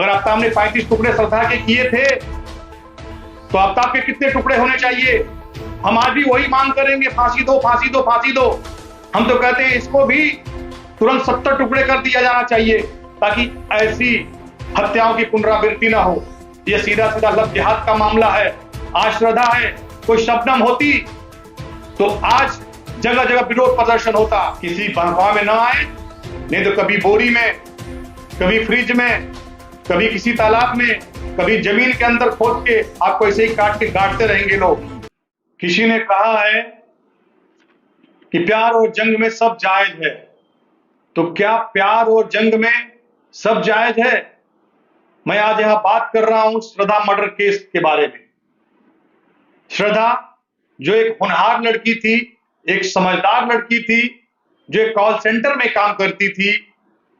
अगर आफ्ताब ने 35 टुकड़े श्रद्धा के किए थे तो आफ्ताब के कितने टुकड़े होने चाहिए? हम आज भी वही मांग करेंगे, फांसी दो, फांसी दो, फांसी दो। हम तो कहते हैं इसको भी तुरंत 70 टुकड़े कर दिया जाना चाहिए ताकि ऐसी हत्याओं की पुनरावृत्ति ना हो। यह सीधा सीधा लव जिहाद का मामला है। आज श्रद्धा है, कोई शबनम होती तो आज जगह जगह विरोध प्रदर्शन होता। किसी बहकावे में ना आए, नहीं तो कभी बोरी में, कभी फ्रिज में, कभी किसी तालाब में, कभी जमीन के अंदर खोद के आपको ऐसे ही काट के गाड़ते रहेंगे लोग। किसी ने कहा है कि प्यार और जंग में सब जायज है, तो क्या प्यार और जंग में सब जायज है? मैं आज यहां बात कर रहा हूं श्रद्धा मर्डर केस के बारे में। श्रद्धा जो एक होनहार लड़की थी, एक समझदार लड़की थी, जो एक कॉल सेंटर में काम करती थी,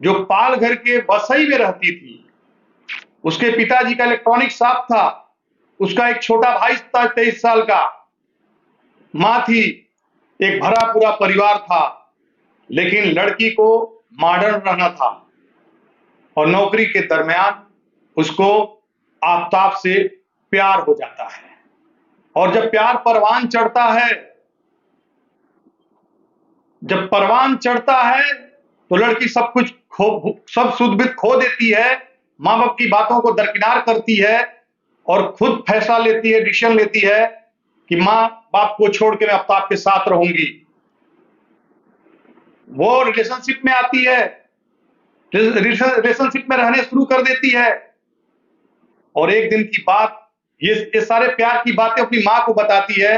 जो पालघर के वसई में रहती थी। उसके पिताजी का इलेक्ट्रॉनिक शॉप था, उसका एक छोटा भाई था 23 साल का, मां थी, एक भरा पूरा परिवार था। लेकिन लड़की को मॉडर्न रहना था और नौकरी के दरमियान उसको आफ्ताब से प्यार हो जाता है। और जब प्यार परवान चढ़ता है, जब परवान चढ़ता है तो लड़की सब कुछ सब सुध-बुध खो देती है, मां बाप की बातों को दरकिनार करती है और खुद फैसला लेती है, डिसीजन लेती है कि मां बाप को छोड़ के मैं आफ्ताब के साथ रहूंगी। वो रिलेशनशिप में आती है, रिलेशनशिप में रहने शुरू कर देती है और एक दिन की बात, ये सारे प्यार की बातें अपनी मां को बताती है।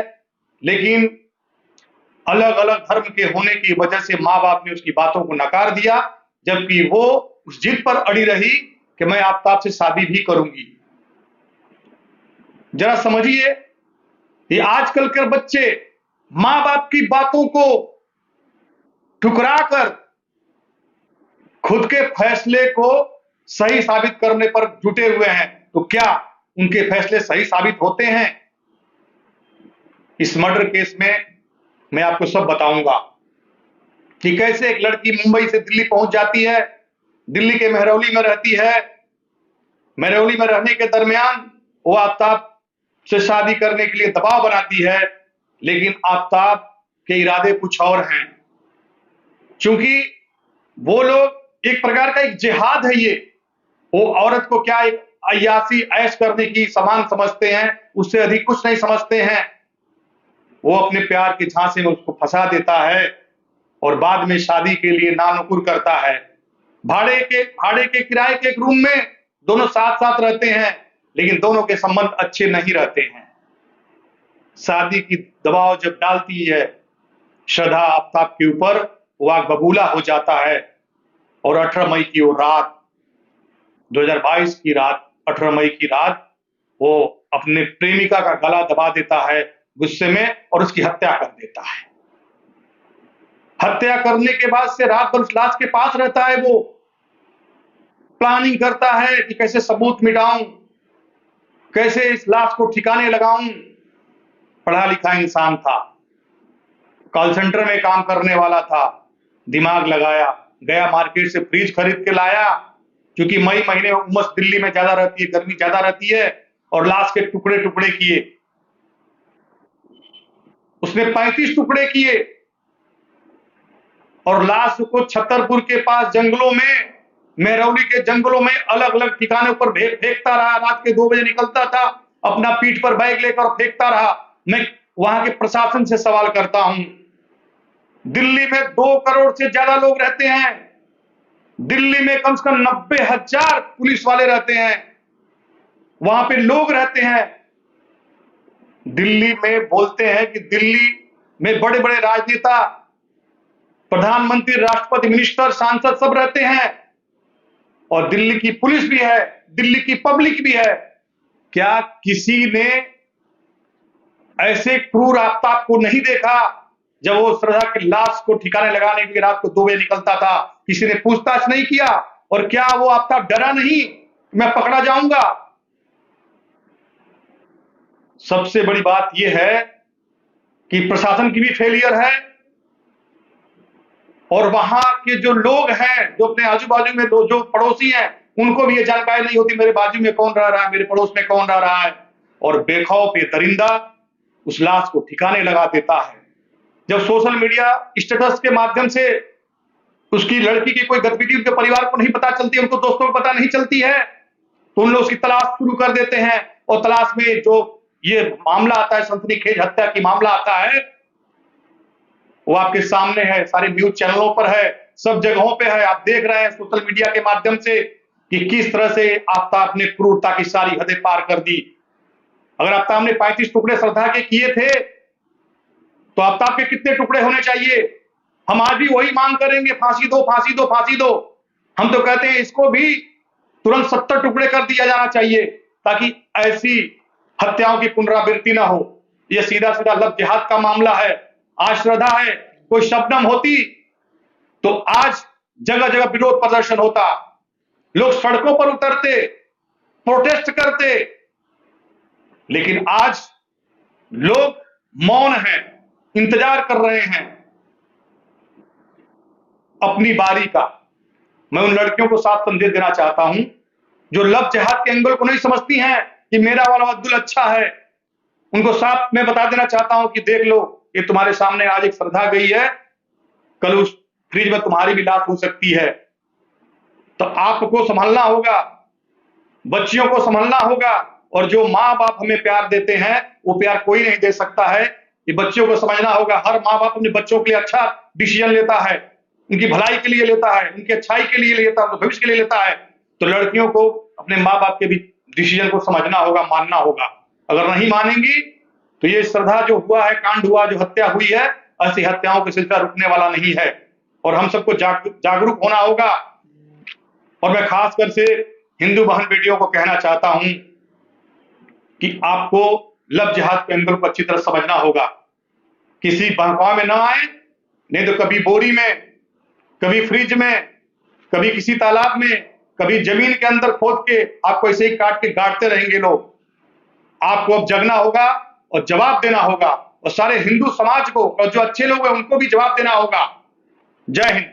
लेकिन अलग अलग धर्म के होने की वजह से मां बाप ने उसकी बातों को नकार दिया, जबकि वो उस जिद पर अड़ी रही कि मैं आफ्ताब से शादी भी करूंगी। जरा समझिए, ये आजकल के बच्चे मां बाप की बातों को ठुकराकर खुद के फैसले को सही साबित करने पर जुटे हुए हैं। तो क्या उनके फैसले सही साबित होते हैं? इस मर्डर केस में मैं आपको सब बताऊंगा कि कैसे एक लड़की मुंबई से दिल्ली पहुंच जाती है, दिल्ली के मेहरौली में रहती है। मेहरौली में रहने के दरमियान वो आफ्ताब से शादी करने के लिए दबाव बनाती है, लेकिन आफ्ताब के इरादे कुछ और हैं। क्योंकि वो लोग एक प्रकार का एक जिहाद है ये, वो औरत को क्या एक अय्यासी ऐश करने की सामान समझते हैं, उससे अधिक कुछ नहीं समझते हैं। वो अपने प्यार के झांसे में उसको फंसा देता है और बाद में शादी के लिए नानुकुर करता है। भाड़े के किराए के एक रूम में दोनों साथ साथ रहते हैं, लेकिन दोनों के संबंध अच्छे नहीं रहते हैं। शादी की दबाव जब डालती है श्रद्धा आफ्ताब के ऊपर, वो आग बबूला हो जाता है और 18 मई की वो रात, 2022 की रात, 18 मई की रात, वो अपने प्रेमिका का गला दबा देता है गुस्से में और उसकी हत्या कर देता है। हत्या करने के बाद से रात भर उस लाश के पास रहता है। वो प्लानिंग करता है कि कैसे सबूत मिटाऊं, कैसे इस लाश को ठिकाने लगाऊं। पढ़ा लिखा इंसान था, कॉल सेंटर में काम करने वाला था, दिमाग लगाया, गया मार्केट से फ्रिज खरीद के लाया, क्योंकि मई महीने में उमस दिल्ली में ज्यादा रहती है, गर्मी ज्यादा रहती है, और लाश के टुकड़े टुकड़े किए। उसने 35 टुकड़े किए और लाश को छतरपुर के पास जंगलों में, मेहरौली के जंगलों में अलग अलग ठिकानों पर फेंकता रहा। रात के 2 बजे निकलता था, अपना पीठ पर बैग लेकर फेंकता रहा। मैं वहां के प्रशासन से सवाल करता हूं, दिल्ली में 2 करोड़ से ज्यादा लोग रहते हैं, दिल्ली में कम से कम 90,000 पुलिस वाले रहते हैं, वहां पे लोग रहते हैं। दिल्ली में बोलते हैं कि दिल्ली में बड़े बड़े राजनेता, प्रधानमंत्री, राष्ट्रपति, मिनिस्टर, सांसद सब रहते हैं और दिल्ली की पुलिस भी है, दिल्ली की पब्लिक भी है। क्या किसी ने ऐसे क्रूर आफ्ताब को नहीं देखा जब वो श्रद्धा की लाश को ठिकाने लगाने के लिए रात को 2 बजे निकलता था? किसी ने पूछताछ नहीं किया? और क्या वो आफ्ताब डरा नहीं, मैं पकड़ा जाऊंगा? सबसे बड़ी बात यह है कि प्रशासन की भी फेलियर है और वहां के जो लोग हैं, जो अपने आजू बाजू में जो पड़ोसी हैं, उनको भी ये जानकारी नहीं होती मेरे बाजू में कौन रह रहा है, मेरे पड़ोस में कौन रह रहा है, और बेखौफ ये दरिंदा उस लाश को ठिकाने लगा देता है। जब सोशल मीडिया स्टेटस के माध्यम से उसकी लड़की की कोई गतिविधि उनके परिवार को नहीं पता चलती, उनको दोस्तों को पता नहीं चलती है, तो उन लोग उसकी तलाश शुरू कर देते हैं, और तलाश में जो ये मामला आता है, सनसनीखेज हत्या की मामला आता है, वो आपके सामने है, सारे न्यूज चैनलों पर है, सब जगहों पे है। आप देख रहे हैं सोशल मीडिया के माध्यम से कि किस तरह से आफ्ताब ने क्रूरता की सारी हदें पार कर दी। अगर आफ्ताब ने 35 टुकड़े श्रद्धा के किए थे, तो आफ्ताब के कितने टुकड़े होने चाहिए? हम आज भी वही मांग करेंगे, फांसी दो, फांसी दो, फांसी दो। हम तो कहते हैं इसको भी तुरंत 70 टुकड़े कर दिया जाना चाहिए, ताकि ऐसी हत्याओं की पुनरावृत्ति ना हो। यह सीधा सीधा लव जिहाद का मामला है। आज श्रद्धा है, कोई शबनम होती तो आज जगह जगह विरोध प्रदर्शन होता, लोग सड़कों पर उतरते, प्रोटेस्ट करते, लेकिन आज लोग मौन हैं, इंतजार कर रहे हैं अपनी बारी का। मैं उन लड़कियों को साफ संदेश देना चाहता हूं जो लव जिहाद के एंगल को नहीं समझती हैं कि मेरा वाला अब्दुल अच्छा है। उनको साफ मैं बता देना चाहता हूं कि देख लो, ये तुम्हारे सामने आज एक श्रद्धा गई है, कल उस फ्रिज में तुम्हारी भी लाश हो सकती है। तो आपको संभलना होगा, बच्चियों को संभलना होगा, और जो माँ बाप हमें प्यार देते हैं वो प्यार कोई नहीं दे सकता है। ये बच्चों को समझना होगा। हर माँ बाप अपने बच्चों के लिए अच्छा डिसीजन लेता है, उनकी भलाई के लिए लेता है, उनकी अच्छाई के लिए लेता है, उनके भविष्य के लिए लेता है। तो लड़कियों को अपने माँ बाप के भी डिसीजन को समझना होगा, मानना होगा। अगर नहीं मानेंगी तो ये श्रद्धा जो हुआ है, कांड हुआ, जो हत्या हुई है, ऐसी हत्याओं का सिलसिला रुकने वाला नहीं है, और हम सबको जागरूक होना होगा। और मैं खासकर से हिंदू बहन बेटियों को कहना चाहता हूं कि आपको लव जिहाद के एंगल को अच्छी तरह समझना होगा। किसी बहकावे में ना आए, नहीं तो कभी बोरी में, कभी फ्रिज में, कभी किसी तालाब में, कभी जमीन के अंदर खोद के आपको ऐसे ही काट के गाड़ते रहेंगे लोग। आपको अब जगना होगा और जवाब देना होगा, और सारे हिंदू समाज को और जो अच्छे लोग हैं उनको भी जवाब देना होगा। जय हिंद।